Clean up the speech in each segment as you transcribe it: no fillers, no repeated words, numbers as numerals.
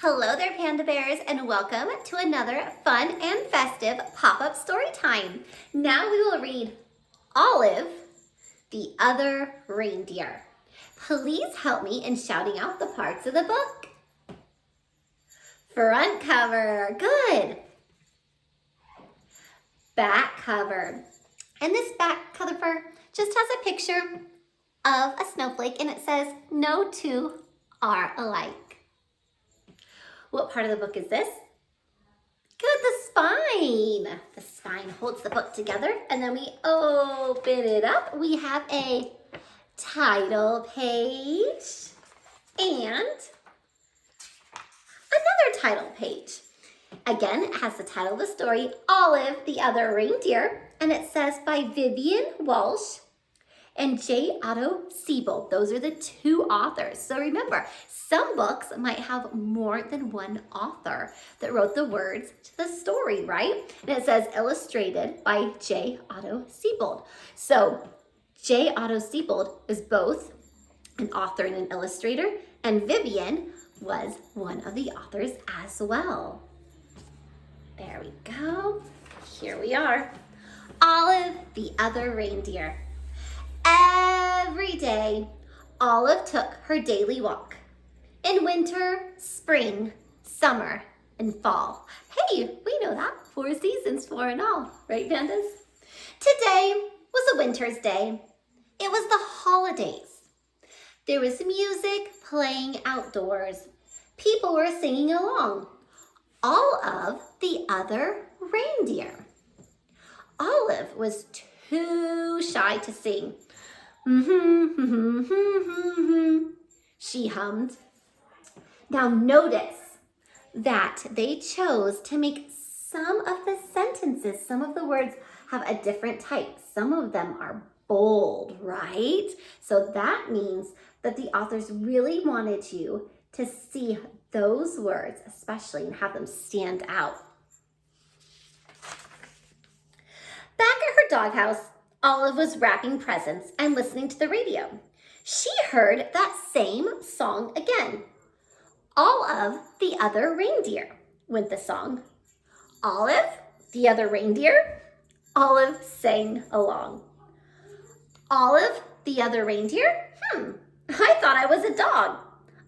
Hello there, Panda Bears, and welcome to another fun and festive pop-up story time. Now we will read Olive, the Other Reindeer. Please help me in shouting out the parts of the book. Front cover, good. Back cover. And this back cover just has a picture of a snowflake and it says, "No two are alike." What part of the book is this? Good, the spine. The spine holds the book together, and then we open it up. We have a title page and another title page. Again, it has the title of the story, Olive, the Other Reindeer, and it says by Vivian Walsh and J. Otto Siebold. Those are the two authors. So remember, some books might have more than one author that wrote the words to the story, right? And it says illustrated by J. Otto Siebold. So J. Otto Siebold is both an author and an illustrator, and Vivian was one of the authors as well. There we go. Here we are. Olive, the Other Reindeer. Every day, Olive took her daily walk. In winter, spring, summer, and fall. Hey, we know that. 4 seasons, 4 in all. Right, pandas? Today was a winter's day. It was the holidays. There was music playing outdoors. People were singing along. All of the other reindeer. Olive was too shy to sing. She hummed. Now notice that they chose to make some of the sentences, some of the words have a different type. Some of them are bold, right? So that means that the authors really wanted you to see those words, especially, and have them stand out. Back at her doghouse, Olive was wrapping presents and listening to the radio. She heard that same song again. All of the Other Reindeer, went the song. Olive, the Other Reindeer. Olive sang along. Olive, the Other Reindeer. I thought I was a dog.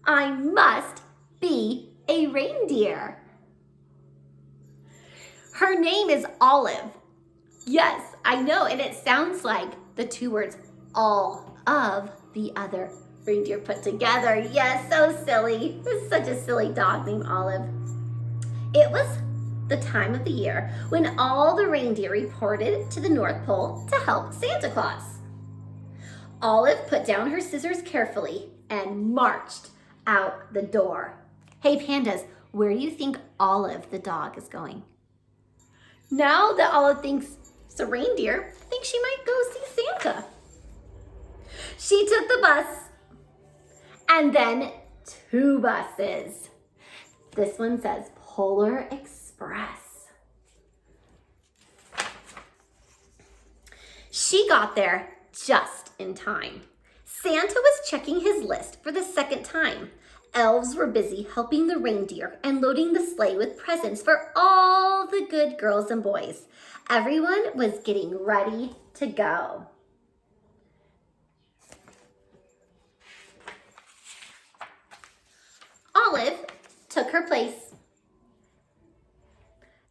I must be a reindeer. Her name is Olive. Yes, I know, and it sounds like the two words, all of the other reindeer put together. Yes, so silly. This is such a silly dog named Olive. It was the time of the year when all the reindeer reported to the North Pole to help Santa Claus. Olive put down her scissors carefully and marched out the door. Hey, pandas, where do you think Olive the dog is going? Now that Olive thinks it's a reindeer, I think she might go see Santa. She took the bus and then 2 buses. This one says Polar Express. She got there just in time. Santa was checking his list for the 2nd time. Elves were busy helping the reindeer and loading the sleigh with presents for all the good girls and boys. Everyone was getting ready to go. Olive took her place.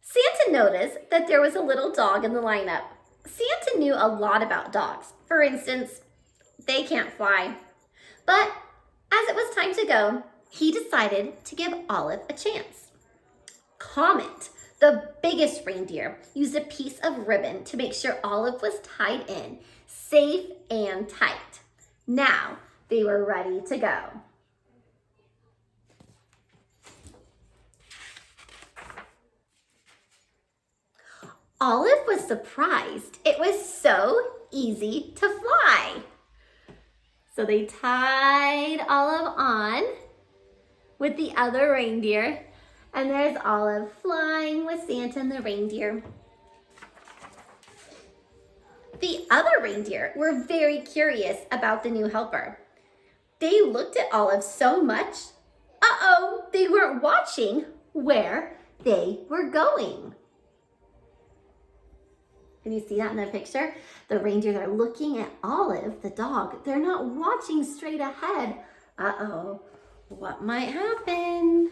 Santa noticed that there was a little dog in the lineup. Santa knew a lot about dogs. For instance, they can't fly. But as it was time to go, he decided to give Olive a chance. Comet, the biggest reindeer, used a piece of ribbon to make sure Olive was tied in, safe and tight. Now they were ready to go. Olive was surprised. It was so easy to fly. So they tied Olive on with the other reindeer, and there's Olive flying with Santa and the reindeer. The other reindeer were very curious about the new helper. They looked at Olive so much, they weren't watching watching where they were going. Can you see that in the picture? The reindeer are looking at Olive, the dog. They're not watching straight ahead. Uh-oh, what might happen?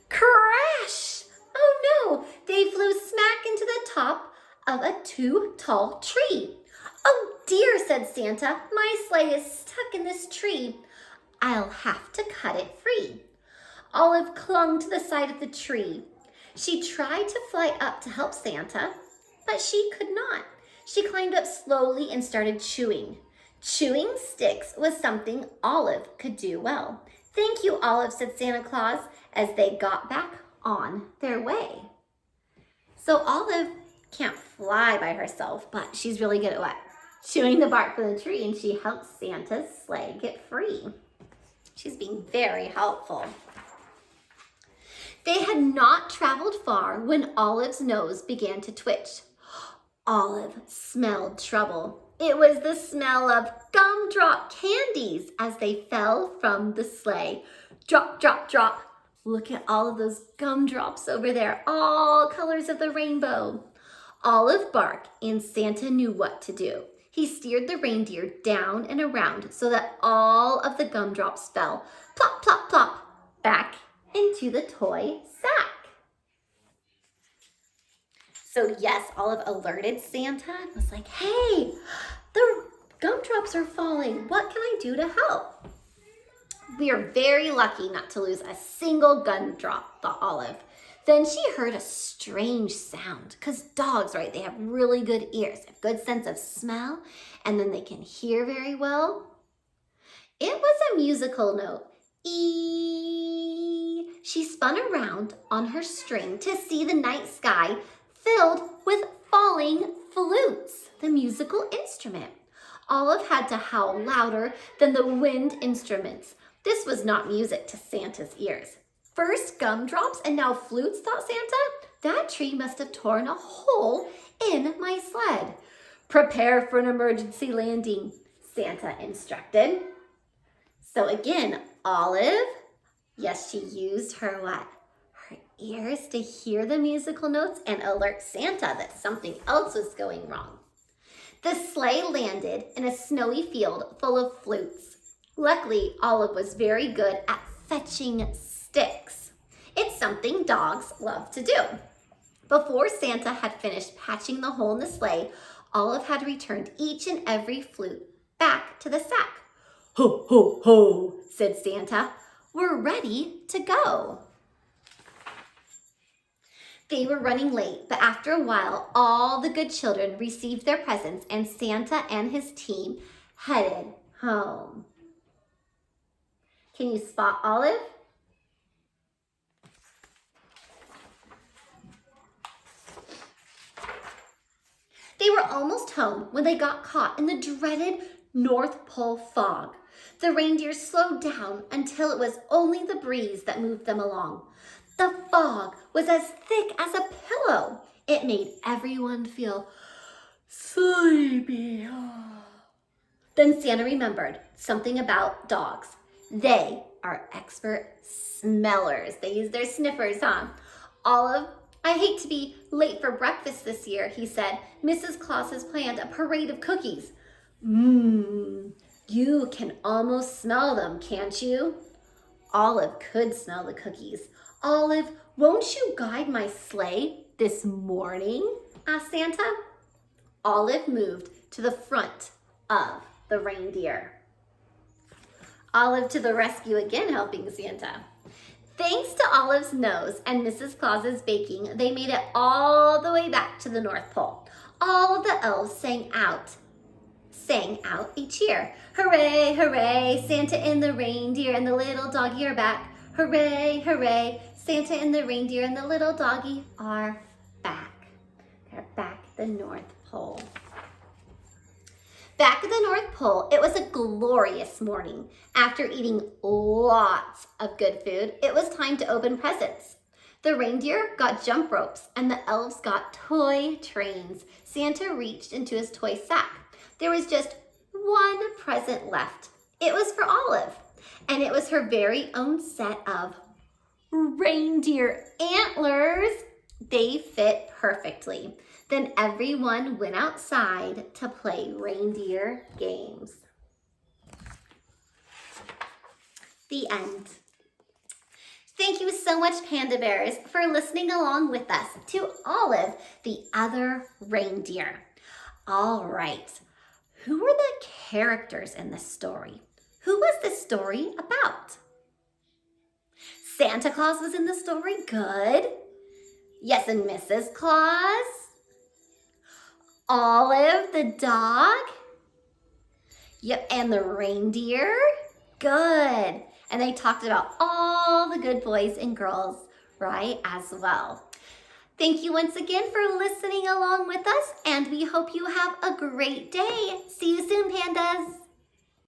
Crash! Oh no, they flew smack into the top of a too tall tree. Oh dear, said Santa, my sleigh is stuck in this tree. I'll have to cut it free. Olive clung to the side of the tree. She tried to fly up to help Santa, but she could not. She climbed up slowly and started chewing. Chewing sticks was something Olive could do well. Thank you, Olive, said Santa Claus as they got back on their way. So Olive can't fly by herself, but she's really good at what? Chewing the bark from the tree, and she helps Santa's sleigh get free. She's being very helpful. They had not traveled far when Olive's nose began to twitch. Olive smelled trouble. It was the smell of gumdrop candies as they fell from the sleigh. Drop, drop, drop. Look at all of those gumdrops over there, all colors of the rainbow. Olive barked, and Santa knew what to do. He steered the reindeer down and around so that all of the gumdrops fell, plop, plop, plop, back into the toy sack. So yes, Olive alerted Santa and was like, hey, the gumdrops are falling. What can I do to help? We are very lucky not to lose a single gumdrop, thought Olive. Then she heard a strange sound, because dogs, right, they have really good ears, a good sense of smell, and then they can hear very well. It was a musical note. Eee. She spun around on her string to see the night sky filled with falling flutes, the musical instrument. Olive had to howl louder than the wind instruments. This was not music to Santa's ears. First gumdrops and now flutes, thought Santa. That tree must have torn a hole in my sled. Prepare for an emergency landing, Santa instructed. So again, Olive, yes, she used her what? Her ears to hear the musical notes and alert Santa that something else was going wrong. The sleigh landed in a snowy field full of flutes. Luckily, Olive was very good at fetching sticks. It's something dogs love to do. Before Santa had finished patching the hole in the sleigh, Olive had returned each and every flute back to the sack. Ho, ho, ho, said Santa. We're ready to go. They were running late, but after a while, all the good children received their presents and Santa and his team headed home. Can you spot Olive? They were almost home when they got caught in the dreaded North Pole fog. The reindeer slowed down until it was only the breeze that moved them along. The fog was as thick as a pillow. It made everyone feel sleepy. Then Santa remembered something about dogs. They are expert smellers. They use their sniffers, huh? Olive, I hate to be late for breakfast this year, he said. Mrs. Claus has planned a parade of cookies. You can almost smell them, can't you? Olive could smell the cookies. Olive, won't you guide my sleigh this morning? Asked Santa. Olive moved to the front of the reindeer. Olive to the rescue again, helping Santa. Thanks to Olive's nose and Mrs. Claus's baking, they made it all the way back to the North Pole. All of the elves sang out a cheer. Hooray, hooray, Santa and the reindeer and the little doggy are back. Hooray, hooray, Santa and the reindeer and the little doggy are back. They're back at the North Pole. Back at the North Pole, it was a glorious morning. After eating lots of good food, it was time to open presents. The reindeer got jump ropes and the elves got toy trains. Santa reached into his toy sack. There was just one present left. It was for Olive, and it was her very own set of reindeer antlers. They fit perfectly. Then everyone went outside to play reindeer games. The end. Thank you so much, Panda Bears, for listening along with us to Olive, the other reindeer. All right, who were the characters in this story? Who was this story about? Santa Claus was in the story, good. Yes, and Mrs. Claus. Olive, the dog. Yep, and the reindeer, good. And they talked about all the good boys and girls, right, as well. Thank you once again for listening along with us, and we hope you have a great day. See you soon, Pandas.